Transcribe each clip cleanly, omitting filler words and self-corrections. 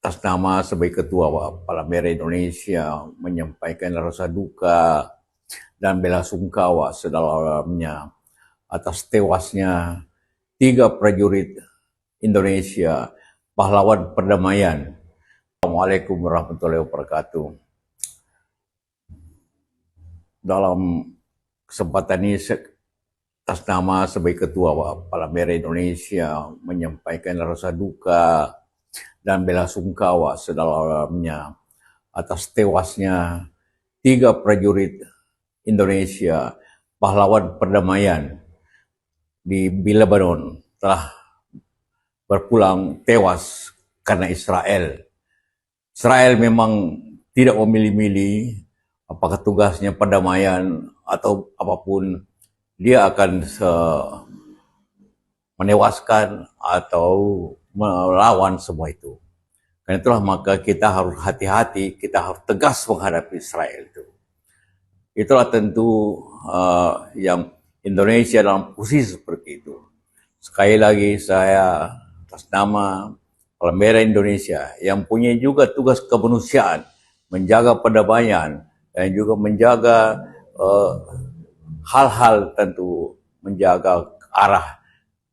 atas nama sebagai Ketua Palang Merah Indonesia menyampaikan rasa duka dan bela sungkawa sedalam-dalamnya atas tewasnya 3 prajurit Indonesia, pahlawan perdamaian. Assalamualaikum warahmatullahi wabarakatuh. Dalam kesempatan ini atas nama sebagai Ketua Palang Merah Indonesia menyampaikan rasa duka dan bela sungkawa sedalam-dalamnya atas tewasnya 3 prajurit Indonesia, pahlawan perdamaian di Lebanon telah berpulang tewas karena Israel. Israel memang tidak memilih-milih apakah tugasnya perdamaian atau apapun, dia akan menewaskan atau melawan semua itu. Karena itulah maka kita harus hati-hati, kita harus tegas menghadapi Israel itu. Itulah tentu yang Indonesia dalam posisi seperti itu. Sekali lagi saya atas nama Palang Merah Indonesia yang punya juga tugas kemanusiaan, menjaga perdamaian dan juga menjaga hal-hal tentu menjaga arah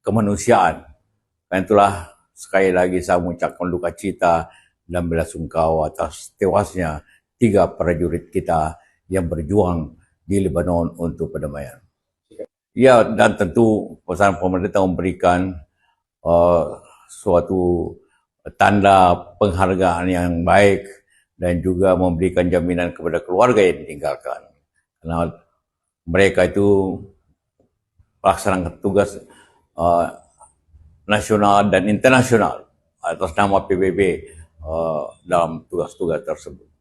kemanusiaan. Dan itulah sekali lagi saya mengucapkan duka cita dan bela sungkawa atas tewasnya 3 prajurit kita yang berjuang di Lebanon untuk perdamaian. Ya, dan tentu pesan pemerintah memberikan suatu tanda penghargaan yang baik dan juga memberikan jaminan kepada keluarga yang ditinggalkan. Karena mereka itu melaksanakan tugas nasional dan internasional atas nama PBB dalam tugas-tugas tersebut.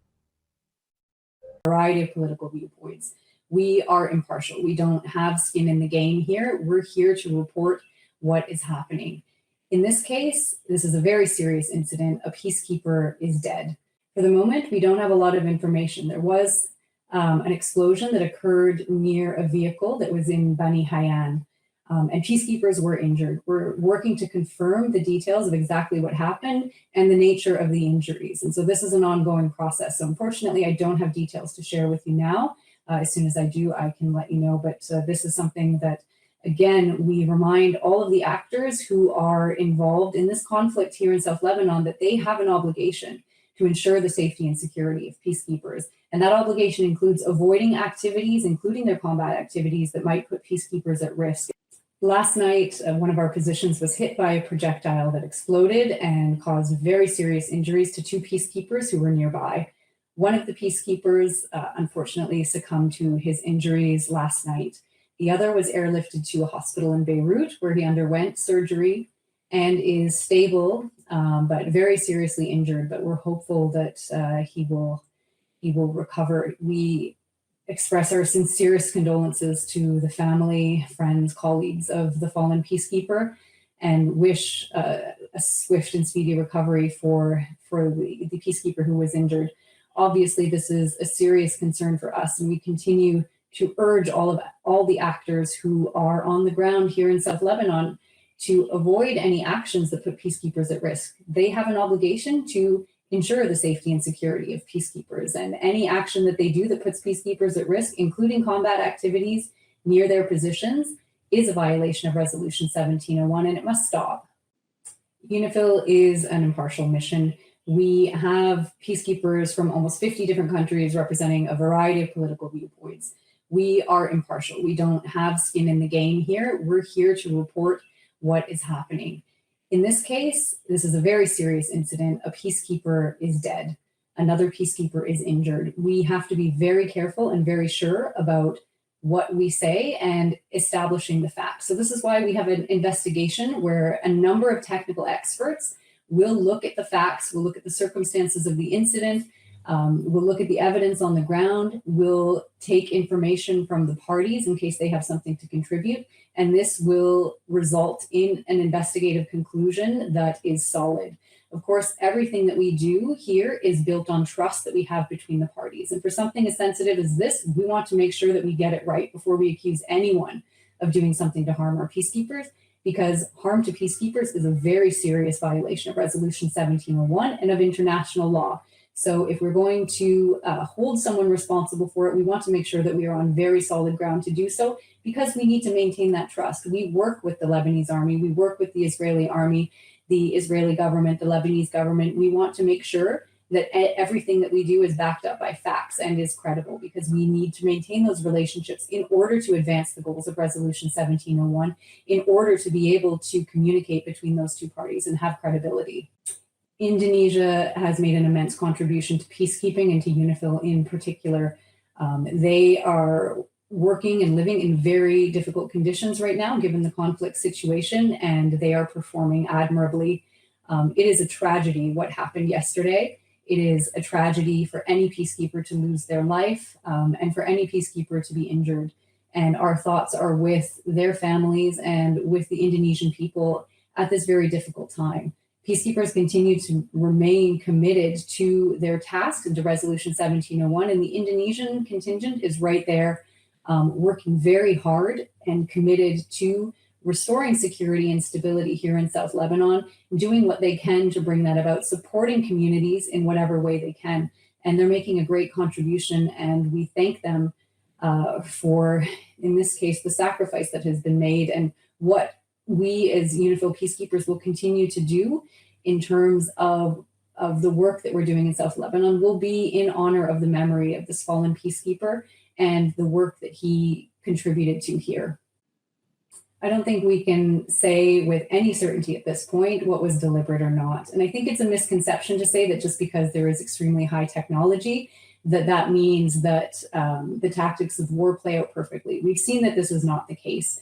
Variety of political viewpoints. We are impartial. We don't have skin in the game here. We're here to report what is happening. In this case, this is a very serious incident. A peacekeeper is dead. For the moment, we don't have a lot of information. There was an explosion that occurred near a vehicle that was in Bani Hayyan. And peacekeepers were injured. We're working to confirm the details of exactly what happened and the nature of the injuries. And so this is an ongoing process. So unfortunately, I don't have details to share with you now. As soon as I do, I can let you know. But this is something that, again, we remind all of the actors who are involved in this conflict here in South Lebanon that they have an obligation to ensure the safety and security of peacekeepers. And that obligation includes avoiding activities, including their combat activities, that might put peacekeepers at risk. Last night, one of our positions was hit by a projectile that exploded and caused very serious injuries to 2 peacekeepers who were nearby. One of the peacekeepers, unfortunately, succumbed to his injuries last night. The other was airlifted to a hospital in Beirut, where he underwent surgery and is stable, but very seriously injured. But we're hopeful that he will recover. We express our sincerest condolences to the family, friends, colleagues of the fallen peacekeeper, and wish a swift and speedy recovery for the peacekeeper who was injured. Obviously, this is a serious concern for us, and we continue to urge all the actors who are on the ground here in South Lebanon to avoid any actions that put peacekeepers at risk. They have an obligation to ensure the safety and security of peacekeepers, and any action that they do that puts peacekeepers at risk, including combat activities near their positions, is a violation of Resolution 1701, and it must stop. UNIFIL is an impartial mission. We have peacekeepers from almost 50 different countries representing a variety of political viewpoints. We are impartial. We don't have skin in the game here. We're here to report what is happening. In this case, this is a very serious incident. A peacekeeper is dead. Another peacekeeper is injured. We have to be very careful and very sure about what we say and establishing the facts. So this is why we have an investigation where a number of technical experts will look at the facts, will look at the circumstances of the incident, we'll look at the evidence on the ground, we'll take information from the parties in case they have something to contribute, and this will result in an investigative conclusion that is solid. Of course, everything that we do here is built on trust that we have between the parties. And for something as sensitive as this, we want to make sure that we get it right before we accuse anyone of doing something to harm our peacekeepers. because harm to peacekeepers is a very serious violation of Resolution 1701 and of international law. So if we're going to hold someone responsible for it, we want to make sure that we are on very solid ground to do so, because we need to maintain that trust. We work with the Lebanese army, we work with the Israeli army, the Israeli government, the Lebanese government. We want to make sure that everything that we do is backed up by facts and is credible, because we need to maintain those relationships in order to advance the goals of Resolution 1701, in order to be able to communicate between those two parties and have credibility. Indonesia has made an immense contribution to peacekeeping and to UNIFIL in particular. They are working and living in very difficult conditions right now, given the conflict situation, and they are performing admirably. It is a tragedy what happened yesterday. It is a tragedy for any peacekeeper to lose their life, and for any peacekeeper to be injured. And our thoughts are with their families and with the Indonesian people at this very difficult time. Peacekeepers continue to remain committed to their task and to Resolution 1701, and the Indonesian contingent is right there, working very hard and committed to restoring security and stability here in South Lebanon, doing what they can to bring that about, supporting communities in whatever way they can. And they're making a great contribution, and we thank them for, in this case, the sacrifice that has been made, and what we as UNIFIL peacekeepers will continue to do in terms of the work that we're doing in South Lebanon will be in honor of the memory of this fallen peacekeeper and the work that he contributed to here. I don't think we can say with any certainty at this point what was deliberate or not. And I think it's a misconception to say that just because there is extremely high technology, that means that the tactics of war play out perfectly. We've seen that this is not the case.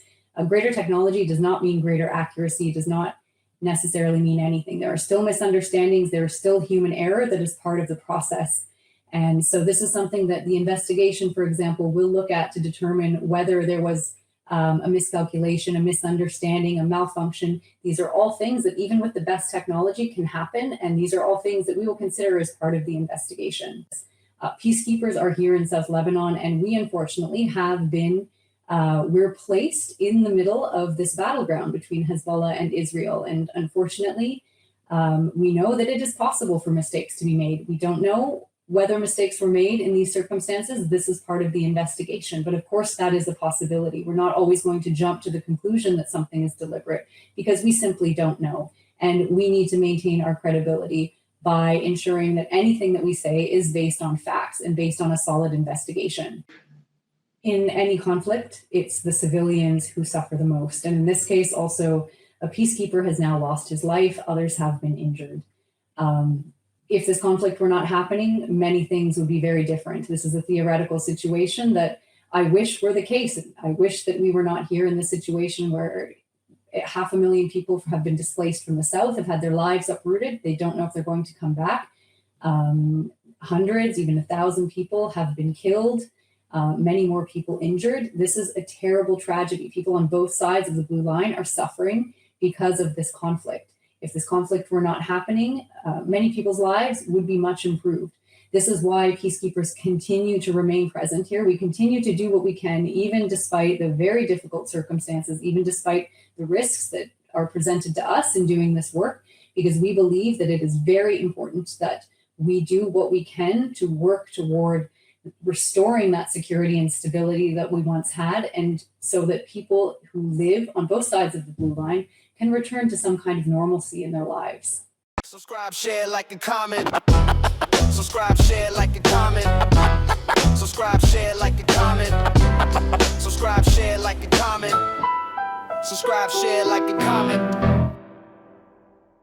Greater technology does not mean greater accuracy, does not necessarily mean anything. There are still misunderstandings, there is still human error that is part of the process. And so this is something that the investigation, for example, will look at to determine whether there was a miscalculation, a misunderstanding, a malfunction. These are all things that even with the best technology can happen, and these are all things that we will consider as part of the investigation. Peacekeepers are here in South Lebanon, and we unfortunately have been we're placed in the middle of this battleground between Hezbollah and Israel. And unfortunately, we know that it is possible for mistakes to be made. We don't know whether mistakes were made in these circumstances. This is part of the investigation. But of course, that is a possibility. We're not always going to jump to the conclusion that something is deliberate, because we simply don't know. And we need to maintain our credibility by ensuring that anything that we say is based on facts and based on a solid investigation. In any conflict, it's the civilians who suffer the most. And in this case, also, a peacekeeper has now lost his life. Others have been injured. If this conflict were not happening, many things would be very different. This is a theoretical situation that I wish were the case. I wish that we were not here in this situation where 500,000 people have been displaced from the south, have had their lives uprooted. They don't know if they're going to come back. Hundreds, even 1,000 people have been killed. Many more people injured. This is a terrible tragedy. People on both sides of the blue line are suffering because of this conflict. If this conflict were not happening, many people's lives would be much improved. This is why peacekeepers continue to remain present here. We continue to do what we can, even despite the very difficult circumstances, even despite the risks that are presented to us in doing this work, because we believe that it is very important that we do what we can to work toward restoring that security and stability that we once had, and so that people who live on both sides of the blue line can return to some kind of normalcy in their lives. Subscribe, share, like, and comment. Subscribe, share, like, and comment. Subscribe, share, like, and comment. Subscribe, share, like, and comment. Subscribe, share, like, and comment.